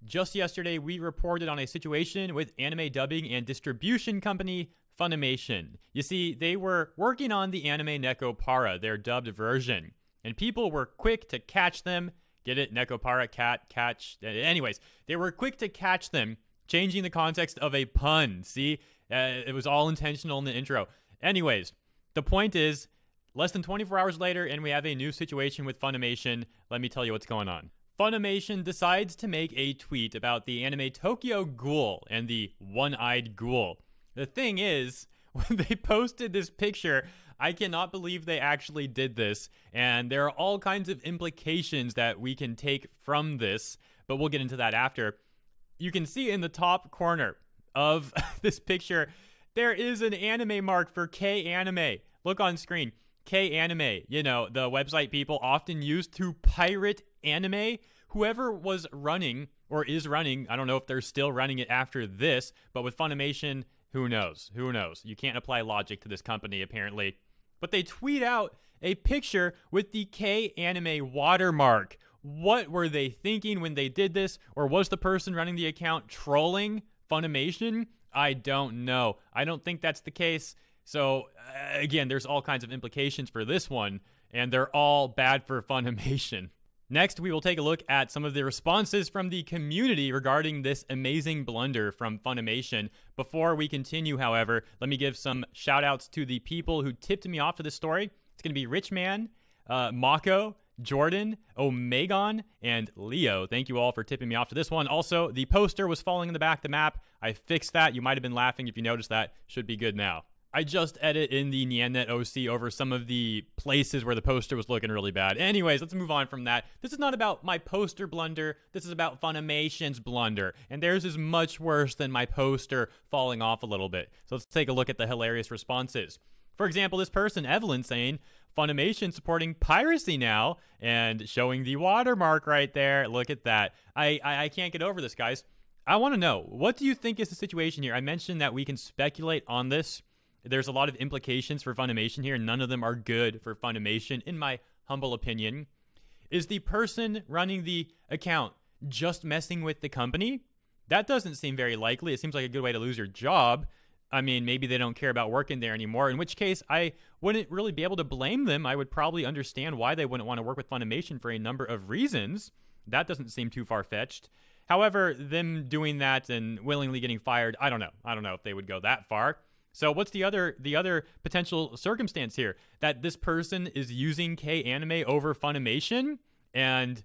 Just yesterday, we reported on a situation with anime dubbing and distribution company Funimation. You see, they were working on the anime Nekopara, their dubbed version, and people were quick to catch them. Get it? Nekopara, cat, catch. Anyways, they were quick to catch them, changing the context of a pun. See? It was all intentional in the intro. Anyways, the point is, less than 24 hours later, and we have a new situation with Funimation. Let me tell you what's going on. Funimation decides to make a tweet about the anime Tokyo Ghoul and the one-eyed ghoul. The thing is, when they posted this picture, I cannot believe they actually did this, and there are all kinds of implications that we can take from this, but we'll get into that after. You can see in the top corner of this picture, there is an anime mark for K-Anime. Look on screen. K-Anime, you know, the website people often use to pirate anime. Whoever was running, or is running, I don't know if they're still running it after this, but with Funimation, who knows? Who knows? You can't apply logic to this company, apparently. But they tweet out a picture with the K-Anime watermark. What were they thinking when they did this? Or was the person running the account trolling Funimation? I don't know. I don't think that's the case. So, again, there's all kinds of implications for this one, and they're all bad for Funimation. Next, we will take a look at some of the responses from the community regarding this amazing blunder from Funimation. Before we continue, however, let me give some shout-outs to the people who tipped me off to this story. It's going to be Richman, Mako, Jordan, Omegon, and Leo. Thank you all for tipping me off to this one. Also, the poster was falling in the back of the map. I fixed that. You might have been laughing if you noticed that. Should be good now. I just edit in the Nyannet OC over some of the places where the poster was looking really bad. Anyways, let's move on from that. This is not about my poster blunder. This is about Funimation's blunder. And theirs is much worse than my poster falling off a little bit. So let's take a look at the hilarious responses. For example, this person, Evelyn, saying, Funimation supporting piracy now, and showing the watermark right there. Look at that. I can't get over this, guys. I want to know, what do you think is the situation here? I mentioned that we can speculate on this. There's a lot of implications for Funimation here. None of them are good for Funimation, in my humble opinion. Is the person running the account just messing with the company? That doesn't seem very likely. It seems like a good way to lose your job. I mean, maybe they don't care about working there anymore, in which case I wouldn't really be able to blame them. I would probably understand why they wouldn't want to work with Funimation for a number of reasons. That doesn't seem too far-fetched. However, them doing that and willingly getting fired, I don't know. I don't know if they would go that far. So what's the other potential circumstance here? That this person is using K-Anime over Funimation and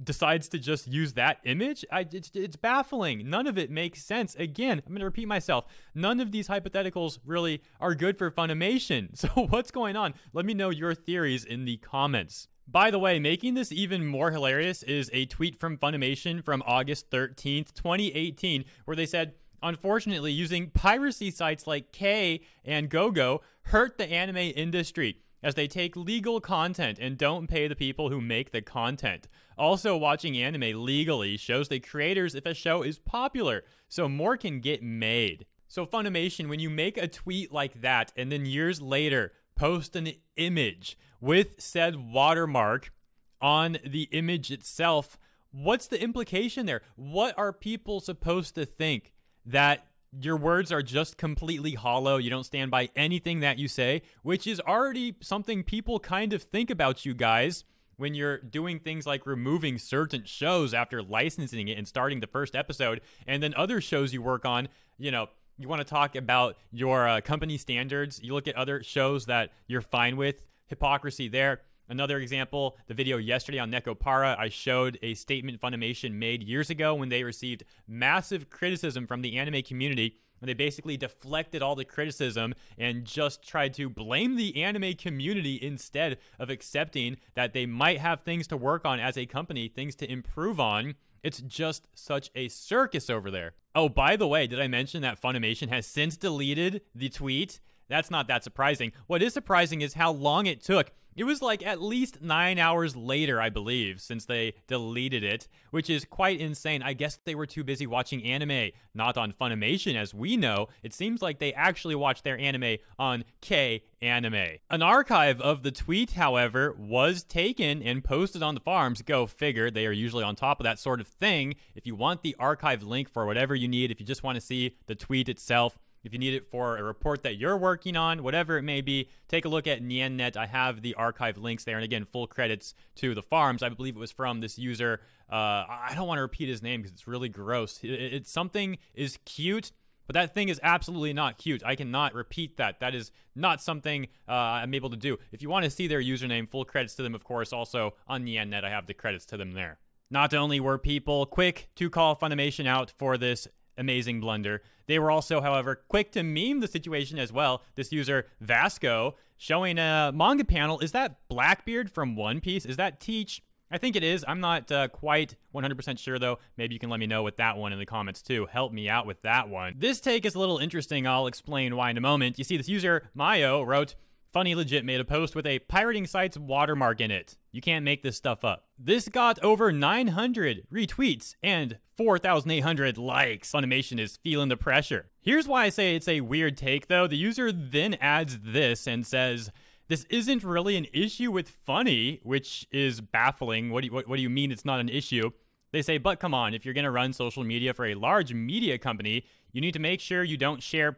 decides to just use that image? It's baffling. None of it makes sense. Again, I'm going to repeat myself. None of these hypotheticals really are good for Funimation. So what's going on? Let me know your theories in the comments. By the way, making this even more hilarious is a tweet from Funimation from August 13th, 2018, where they said, unfortunately, using piracy sites like K and GoGo hurt the anime industry as they take legal content and don't pay the people who make the content. Also, watching anime legally shows the creators if a show is popular, so more can get made. So Funimation, when you make a tweet like that and then years later post an image with said watermark on the image itself, what's the implication there? What are people supposed to think? That your words are just completely hollow, you don't stand by anything that you say, which is already something people kind of think about you guys when you're doing things like removing certain shows after licensing it and starting the first episode, and then other shows you work on, you know, you want to talk about your company standards, you look at other shows that you're fine with, hypocrisy there. Another example, the video yesterday on Nekopara, I showed a statement Funimation made years ago when they received massive criticism from the anime community. And they basically deflected all the criticism and just tried to blame the anime community instead of accepting that they might have things to work on as a company, things to improve on. It's just such a circus over there. Oh, by the way, did I mention that Funimation has since deleted the tweet That's not that surprising. What is surprising is how long it took. It was like at least 9 hours later, I believe, since they deleted it, which is quite insane. I guess they were too busy watching anime, not on Funimation, as we know. It seems like they actually watched their anime on K-Anime. An archive of the tweet, however, was taken and posted on the forums. Go figure, they are usually on top of that sort of thing. If you want the archive link for whatever you need, if you just want to see the tweet itself, if you need it for a report that you're working on, whatever it may be, take a look at NianNet. I have the archive links there. And again, full credits to the farms. I believe it was from this user. I don't want to repeat his name because it's really gross. It's something is cute, but that thing is absolutely not cute. I cannot repeat that. That is not something I'm able to do. If you want to see their username, full credits to them, of course. Also on NianNet, I have the credits to them there. Not only were people quick to call Funimation out for this amazing blunder, they were also, however, quick to meme the situation as well. This user, Vasco, showing a manga panel. Is that Blackbeard from One Piece? Is that Teach? I think it is. I'm not quite 100% sure, though. Maybe you can let me know with that one in the comments, too. Help me out with that one. This take is a little interesting. I'll explain why in a moment. You see, this user, Mayo, wrote, Funny Legit made a post with a pirating site's watermark in it. You can't make this stuff up. This got over 900 retweets and 4,800 likes. Funimation is feeling the pressure. Here's why I say it's a weird take, though. The user then adds this and says, this isn't really an issue with Funny, which is baffling. What do you mean it's not an issue? They say, but come on, if you're going to run social media for a large media company, you need to make sure you don't share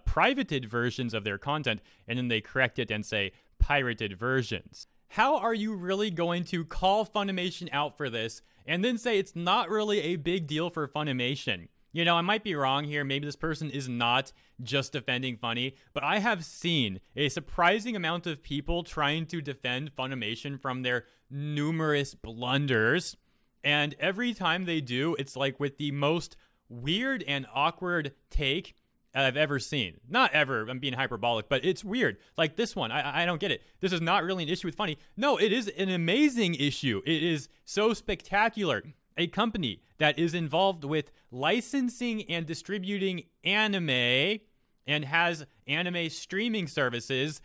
privated versions of their content. And then they correct it and say pirated versions. How are you really going to call Funimation out for this and then say it's not really a big deal for Funimation? You know, I might be wrong here. Maybe this person is not just defending Funny, but I have seen a surprising amount of people trying to defend Funimation from their numerous blunders. And every time they do, it's like with the most weird and awkward take I've ever seen. Not ever, I'm being hyperbolic, but it's weird. Like this one, I don't get it. This is not really an issue with Funny. No, it is an amazing issue. It is so spectacular. A company that is involved with licensing and distributing anime and has anime streaming services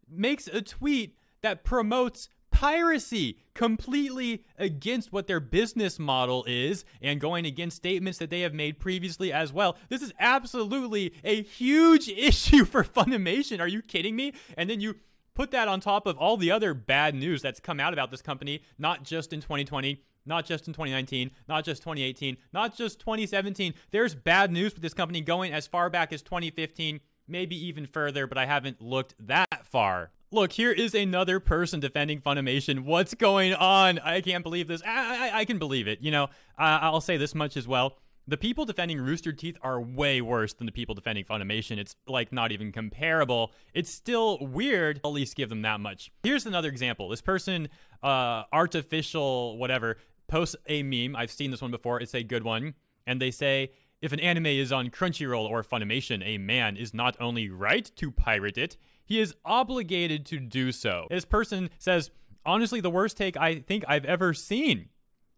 makes a tweet that promotes piracy, completely against what their business model is and going against statements that they have made previously as well. This is absolutely a huge issue for Funimation. Are you kidding me? And then you put that on top of all the other bad news that's come out about this company, not just in 2020, not just in 2019, not just 2018, not just 2017. There's bad news with this company going as far back as 2015, maybe even further, but I haven't looked that far. Look, here is another person defending Funimation. What's going on? I can't believe this. I can believe it. You know, I'll say this much as well. The people defending Rooster Teeth are way worse than the people defending Funimation. It's like not even comparable. It's still weird. I'll at least give them that much. Here's another example. This person, artificial whatever, posts a meme. I've seen this one before. It's a good one. And they say, if an anime is on Crunchyroll or Funimation, a man is not only right to pirate it, he is obligated to do so. This person says, honestly, the worst take I think I've ever seen.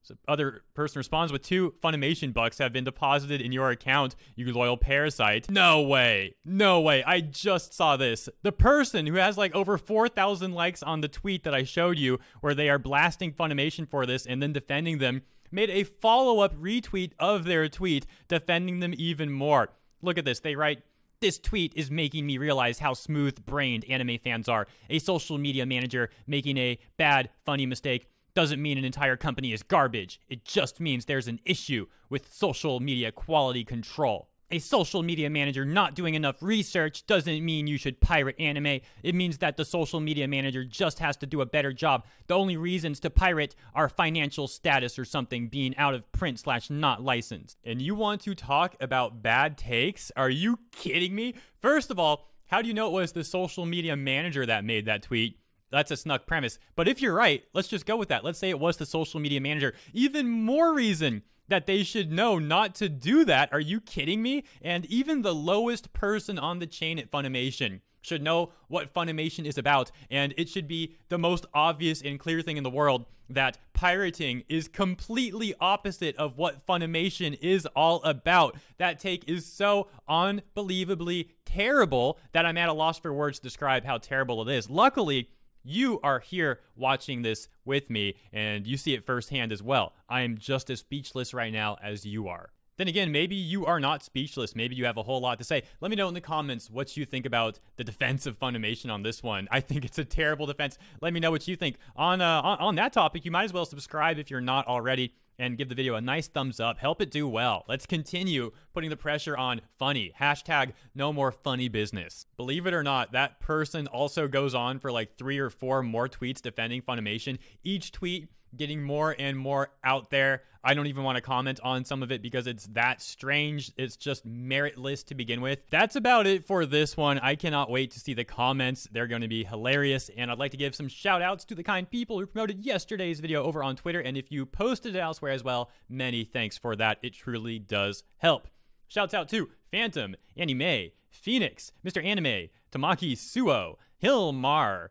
So other person responds with 2 Funimation bucks have been deposited in your account, you loyal parasite. No way. No way. I just saw this. The person who has like over 4,000 likes on the tweet that I showed you where they are blasting Funimation for this and then defending them made a follow-up retweet of their tweet defending them even more. Look at this. They write, this tweet is making me realize how smooth-brained anime fans are. A social media manager making a bad, funny mistake doesn't mean an entire company is garbage. It just means there's an issue with social media quality control. A social media manager not doing enough research doesn't mean you should pirate anime. It means that the social media manager just has to do a better job. The only reasons to pirate are financial status or something, being out of print / not licensed. And you want to talk about bad takes? Are you kidding me? First of all, how do you know it was the social media manager that made that tweet? That's a snug premise. But if you're right, let's just go with that. Let's say it was the social media manager. Even more reason that they should know not to do that. Are you kidding me? And even the lowest person on the chain at Funimation should know what Funimation is about, and it should be the most obvious and clear thing in the world that pirating is completely opposite of what Funimation is all about. That take is so unbelievably terrible that I'm at a loss for words to describe how terrible it is. Luckily, you are here watching this with me, and you see it firsthand as well. I am just as speechless right now as you are. Then again, maybe you are not speechless. Maybe you have a whole lot to say. Let me know in the comments what you think about the defense of Funimation on this one. I think it's a terrible defense. Let me know what you think. On that topic, you might as well subscribe if you're not already, and give the video a nice thumbs up. Help it do well. Let's continue putting the pressure on Funny. Hashtag no more funny business. Believe it or not, that person also goes on for like 3 or 4 more tweets defending Funimation. Each tweet getting more and more out there. I don't even want to comment on some of it because it's that strange. It's just meritless to begin with. That's about it for this one. I cannot wait to see the comments. They're going to be hilarious. And I'd like to give some shout outs to the kind people who promoted yesterday's video over on Twitter. And if you posted it elsewhere as well, many thanks for that. It truly does help. Shouts out to Phantom, Anime, Phoenix, Mr. Anime, Tamaki Suo, Hilmar,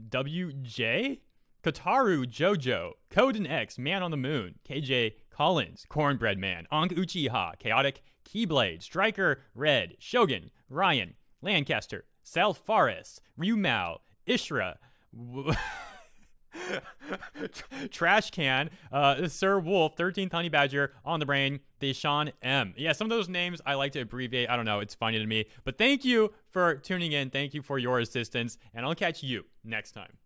WJ, Kataru Jojo, Coden X, Man on the Moon, KJ Collins, Cornbread Man, Ankh Uchiha, Chaotic, Keyblade, Striker Red, Shogun, Ryan, Lancaster, Self Forest, Ryumao, Ishra, Trash Can, Sir Wolf, 13th Honey Badger, On the Brain, Deshaun M. Yeah, some of those names I like to abbreviate. I don't know, it's funny to me. But thank you for tuning in. Thank you for your assistance, and I'll catch you next time.